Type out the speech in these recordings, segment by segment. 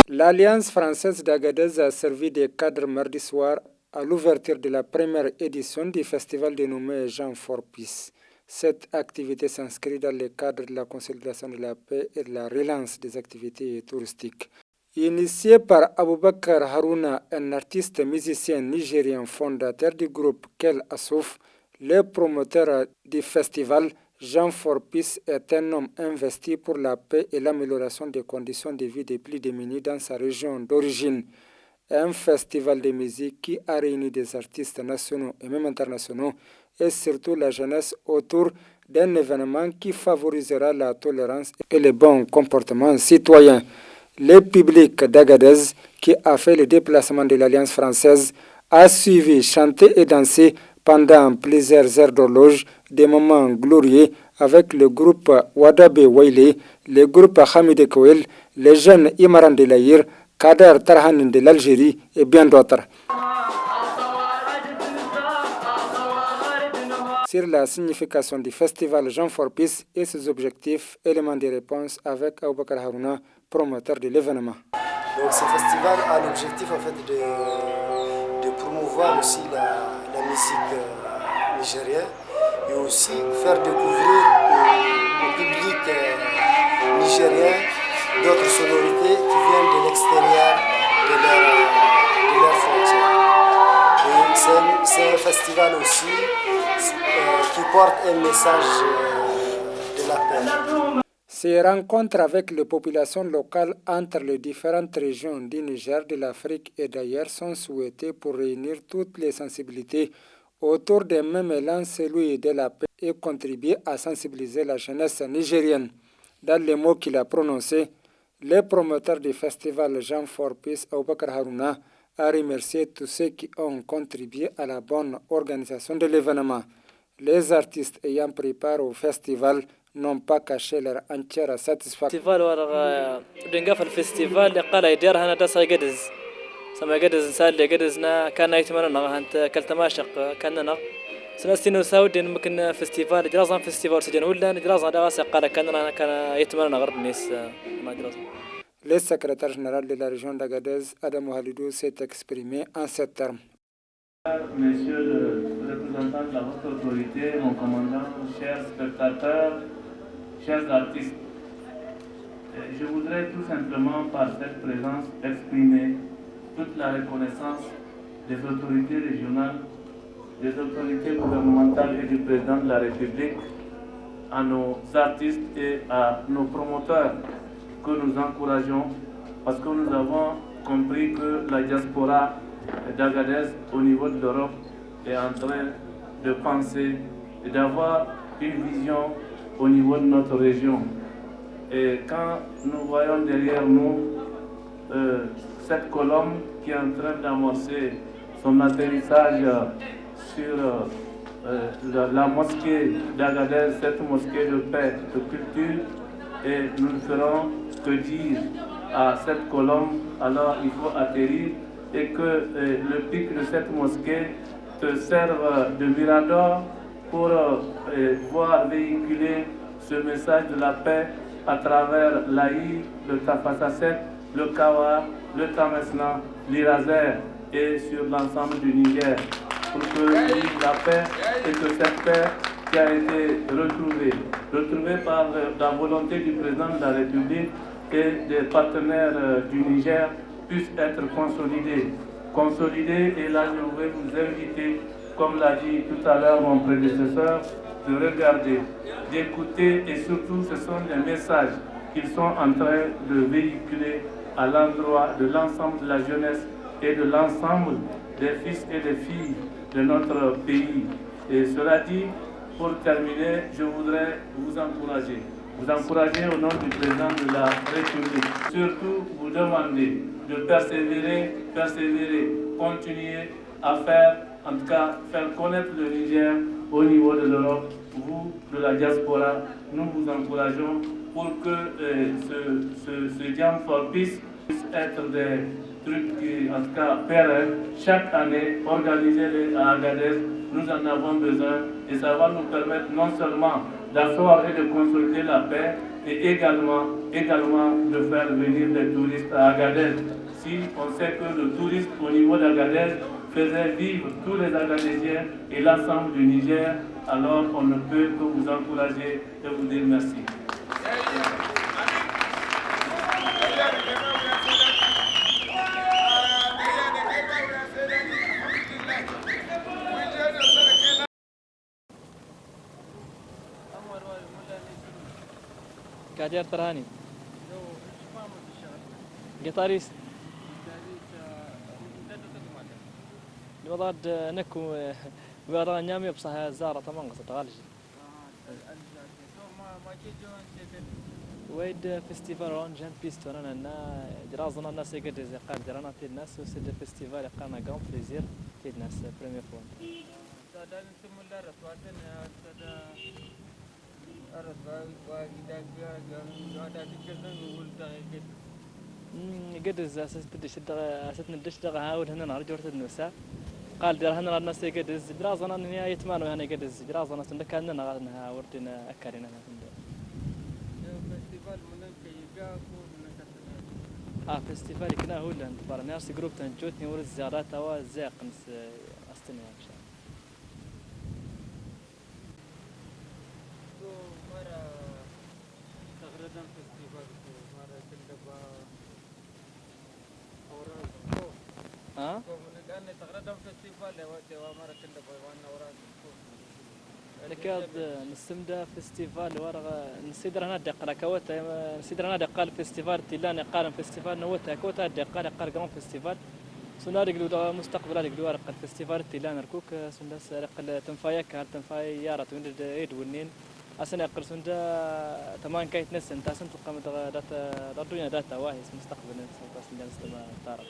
L'Alliance française d'Agadez a servi de cadre mardi soir à l'ouverture de la première édition du festival dénommé Jean Forpis. Cette activité s'inscrit dans le cadre de la consolidation de la paix et de la relance des activités touristiques. Initié par Aboubakar Harouna, un artiste musicien nigérien fondateur du groupe Kel Assouf, le promoteur du festival Jean Forpis est un homme investi pour la paix et l'amélioration des conditions de vie des plus démunis dans sa région d'origine. Un festival de musique qui a réuni des artistes nationaux et même internationaux et surtout la jeunesse autour d'un événement qui favorisera la tolérance et le bon comportement citoyen. Le public d'Agadez, qui a fait le déplacement de l'Alliance française, a suivi chanter et danser pendant plusieurs heures d'horloge, des moments glorieux avec le groupe Wadabe Waile, le groupe Hamid Kouel, les jeunes Imaran de l'Aïr, Kader Tarhan de l'Algérie et bien d'autres. Sur la signification du festival Jean Forpis et ses objectifs, éléments de réponse avec Aboubakar Harouna, promoteur de l'événement. Donc ce festival a l'objectif en fait de promouvoir aussi la musique nigérienne et aussi faire découvrir au public nigérien d'autres sonorités qui viennent de l'extérieur de leur frontière. Et c'est un festival aussi qui porte un message de la paix. Ces rencontres avec les populations locales entre les différentes régions du Niger, de l'Afrique et d'ailleurs sont souhaitées pour réunir toutes les sensibilités autour d'un même élan, celui de la paix, et contribuer à sensibiliser la jeunesse nigérienne. Dans les mots qu'il a prononcés, le promoteur du festival Jean Forpis, Aboubakar Harouna, a remercié tous ceux qui ont contribué à la bonne organisation de l'événement. Les artistes ayant pris part au festival n'ont pas caché leur entière satisfaction. سما قدز نسال قدزنا كان يتمنى أنت كلت ماشق كاننا سنستين وساودين ممكن فيستيفال جرازان فيستيفال سجن ولا جرازان دعاسة قال كان يتمنى غرب الناس ما جرازان. Le secrétaire général de la région d'Agadez, Adam Halidou, s'est exprimé en ces termes. Monsieur le représentant de la haute autorité, mon commandant, chers spectateurs, chers artistes, je voudrais tout simplement par cette présence exprimer toute la reconnaissance des autorités régionales, des autorités gouvernementales et du président de la République à nos artistes et à nos promoteurs que nous encourageons parce que nous avons compris que la diaspora d'Agadez au niveau de l'Europe est en train de penser et d'avoir une vision au niveau de notre région. Et quand nous voyons derrière nous cette colonne qui est en train d'amorcer son atterrissage sur la mosquée d'Agadez, cette mosquée de paix, de culture, et nous ne ferons que dire à cette colonne, alors il faut atterrir et que le pic de cette mosquée te serve de mirador pour voir véhiculer ce message de la paix à travers l'Aïr, le Tafasasset, le Kawa, le Tamesna, l'Irazer et sur l'ensemble du Niger pour que vive la paix et que cette paix qui a été retrouvée par la volonté du président de la République et des partenaires du Niger puisse être consolidée. Et là, je voudrais vous inviter, comme l'a dit tout à l'heure mon prédécesseur, de regarder, d'écouter et surtout ce sont les messages qu'ils sont en train de véhiculer à l'endroit de l'ensemble de la jeunesse et de l'ensemble des fils et des filles de notre pays. Et cela dit, pour terminer, je voudrais vous encourager vous encourager au nom du président de la République. Surtout, vous demander de persévérer, continuer à faire, en tout cas, faire connaître le Niger au niveau de l'Europe. Vous, de la diaspora, nous vous encourageons pour que ce Jam for Peace puisse être des trucs qui, en tout cas, pérennes. Chaque année, organisez-les à Agadez. Nous en avons besoin et ça va nous permettre non seulement d'asseoir et de consolider la paix, et également de faire venir des touristes à Agadez. Si on sait que le tourisme au niveau d'Agadez faisait vivre tous les Agadésiens et l'ensemble du Niger, alors on ne peut que vous encourager et vous dire merci. كادير تراني قطاريس الوضع نكو بيرا نيامي بصح زارة تمام قصد غالج ويد فيستيفال رون جان بيست وانا نا درازنا الناس يقدر زي قال درانا تي الناس وسد فيستيفال قانا قام بليزير تي الناس بريمير فون قدز أساس ندش دغ هاول هنا نهار جورت النساء قال در هنا الناس يقدز درازنا نهاية يتمانو هنا يقدز درازنا سندك هنا نهار وردنا أكارنا فيستيفال كنا هو اللي انتبار ناس جروب تنجوتني ورز زيارات أو زاق نس أستنى إن شاء الله. لكاد نسمدا فيستيفال ورا نسيدر هنا دقة كوتا نسيدر هنا دقة الفيستيفال تيلان قارن فيستيفال نوتا كوتا دقة قارن فيستيفال سنار يقولوا مستقبل يقولوا رق الفيستيفال تيلان ركوك سندا رق تنفايا كار تنفايا يارا توند ايد ونين أصلا يقر سندا تمان كايت نسن تاسن تقام داتا ردونا داتا واهس مستقبل سندا نستمع تعرف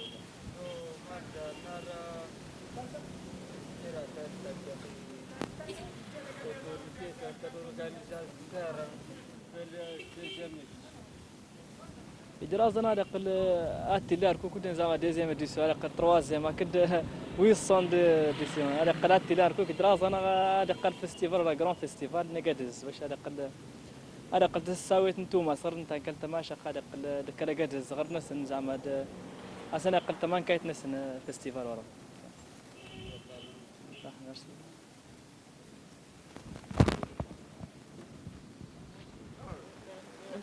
إجرازنا رقل أتيلار كوكو تنزام ديزيم ديسو رقل تروازيم أكيد ويصون ديسيم رقل أتيلار كوكو إجرازنا رقل فيستيفال رقران فيستيفال نجدز وش رقل تساويت نتوما صار نتا كنت ماشى رقل دكلا جدز غير ناس نزام أصلا رقل تمان كايت ناس فيستيفال ورا صح نفس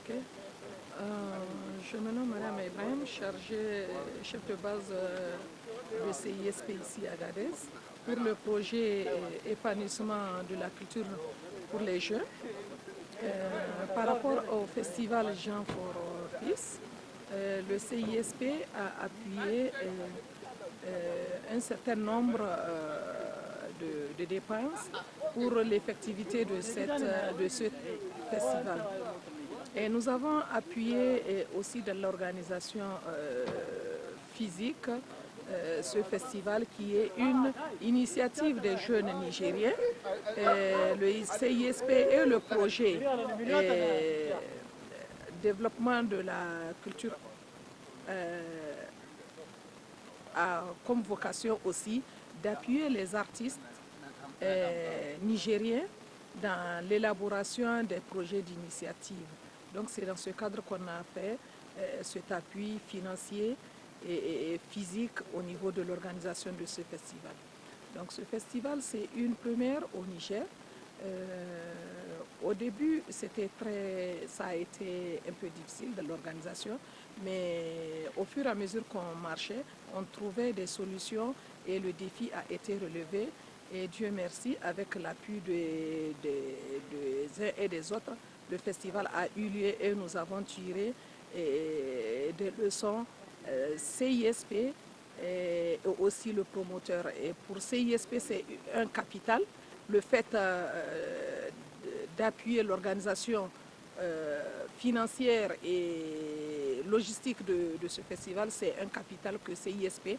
Ok. Je me nomme Madame Ibrahim, chef de base de CISP ici à Agadez pour le projet épanouissement de la culture pour les jeunes. Par rapport au festival Jean for Peace, le CISP a appuyé un certain nombre de dépenses pour l'effectivité de ce festival. Et nous avons appuyé aussi dans l'organisation physique ce festival qui est une initiative des jeunes Nigériens. Le CISP et le projet développement de la culture a comme vocation aussi d'appuyer les artistes nigériens dans l'élaboration des projets d'initiative. Donc c'est dans ce cadre qu'on a fait cet appui financier et physique au niveau de l'organisation de ce festival. Donc ce festival, c'est une première au Niger. Au début, ça a été un peu difficile de l'organisation, mais au fur et à mesure qu'on marchait, on trouvait des solutions et le défi a été relevé. Et Dieu merci, avec l'appui des uns et des autres, le festival a eu lieu et nous avons tiré des leçons. CISP et aussi le promoteur. Et pour CISP, c'est un capital. Le fait d'appuyer l'organisation financière et logistique de ce festival, c'est un capital que CISP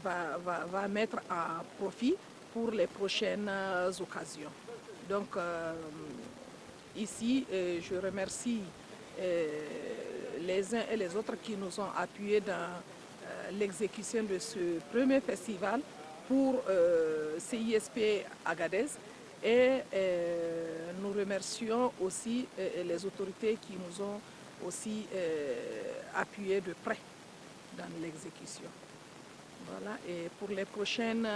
va mettre à profit pour les prochaines occasions. Donc ici, je remercie les uns et les autres qui nous ont appuyés dans l'exécution de ce premier festival pour CISP Agadez. Et nous remercions aussi les autorités qui nous ont aussi appuyés de près dans l'exécution. Voilà. Et pour les prochaines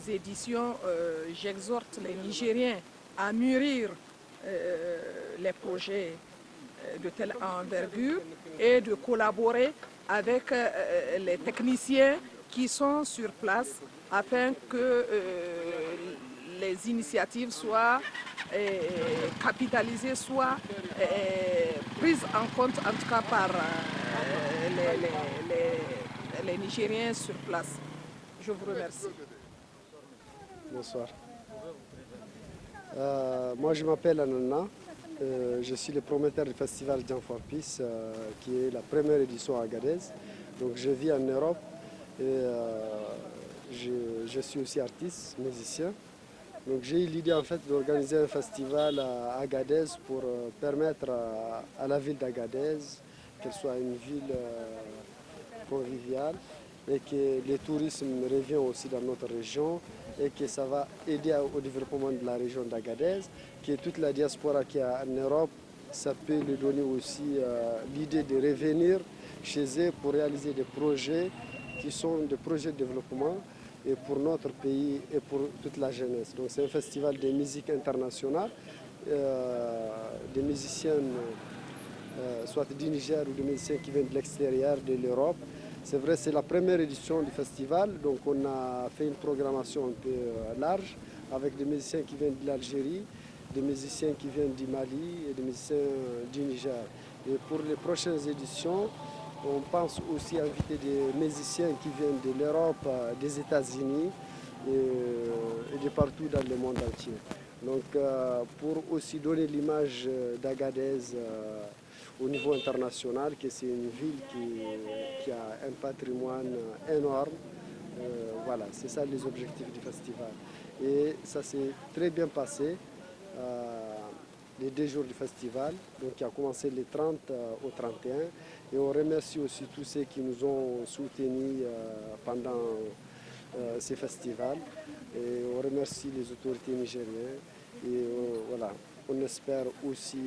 éditions, j'exhorte les Nigériens à mûrir les projets de telle envergure et de collaborer avec les techniciens qui sont sur place afin que les initiatives soient capitalisées, soient prises en compte en tout cas par les Nigériens sur place. Je vous remercie. Bonsoir. Moi je m'appelle Anana, je suis le promoteur du festival Jam for Peace qui est la première édition à Agadez. Donc je vis en Europe et je suis aussi artiste, musicien. Donc j'ai eu l'idée en fait d'organiser un festival à Agadez pour permettre à la ville d'Agadez qu'elle soit une ville conviviale et que le tourisme revient aussi dans notre région et que ça va aider au développement de la région d'Agadez, que toute la diaspora qui est en Europe, ça peut lui donner aussi l'idée de revenir chez eux pour réaliser des projets qui sont des projets de développement et pour notre pays et pour toute la jeunesse. Donc c'est un festival de musique internationale, des musiciennes soit du Niger ou des musiciens qui viennent de l'extérieur, de l'Europe. C'est vrai, c'est la première édition du festival, donc on a fait une programmation un peu large avec des musiciens qui viennent de l'Algérie, des musiciens qui viennent du Mali et des musiciens du Niger. Et pour les prochaines éditions, on pense aussi inviter des musiciens qui viennent de l'Europe, des États-Unis et de partout dans le monde entier. Donc pour aussi donner l'image d'Agadez au niveau international, que c'est une ville qui a un patrimoine énorme. Voilà, c'est ça les objectifs du festival. Et ça s'est très bien passé, les 2 jours du festival, donc qui a commencé les 30 au 31. Et on remercie aussi tous ceux qui nous ont soutenus pendant ces festivals. Et on remercie les autorités nigériennes. Et voilà, on espère aussi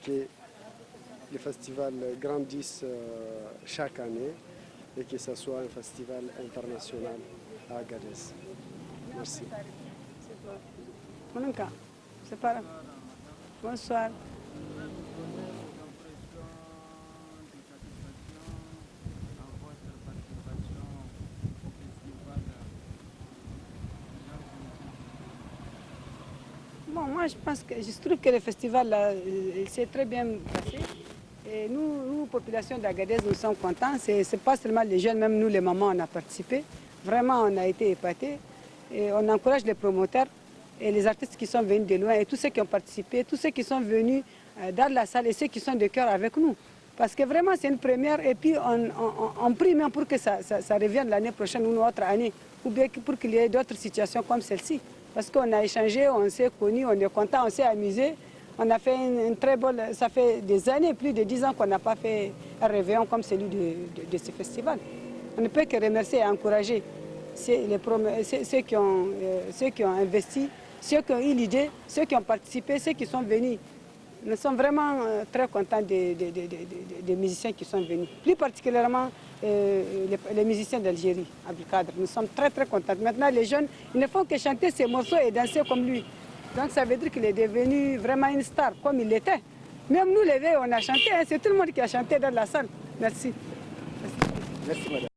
que les festivals grandissent chaque année et que ce soit un festival international à Agadez. Merci. Bonsoir. Bon, moi je trouve que le festival s'est très bien passé. Et nous, population d'Agadez, nous sommes contents. C'est pas seulement les jeunes, même nous les mamans, on a participé. Vraiment, on a été épatés. Et on encourage les promoteurs et les artistes qui sont venus de loin et tous ceux qui ont participé, tous ceux qui sont venus dans la salle et ceux qui sont de cœur avec nous. Parce que vraiment c'est une première et puis on prie même pour que ça revienne l'année prochaine ou une autre année ou bien pour qu'il y ait d'autres situations comme celle-ci. Parce qu'on a échangé, on s'est connus, on est content, on s'est amusé. On a fait une très bonne... Ça fait des années, plus de 10 ans qu'on n'a pas fait un réveillon comme celui de ce festival. On ne peut que remercier et encourager ceux qui ont investi, ceux qui ont eu l'idée, ceux qui ont participé, ceux qui sont venus. Nous sommes vraiment très contents des musiciens qui sont venus. Plus particulièrement les musiciens d'Algérie, Abdelkader. Nous sommes très très contents. Maintenant les jeunes, ils ne font que chanter ces morceaux et danser comme lui. Donc ça veut dire qu'il est devenu vraiment une star, comme il l'était. Même nous les vieux, on a chanté, hein, c'est tout le monde qui a chanté dans la salle. Merci. Merci madame.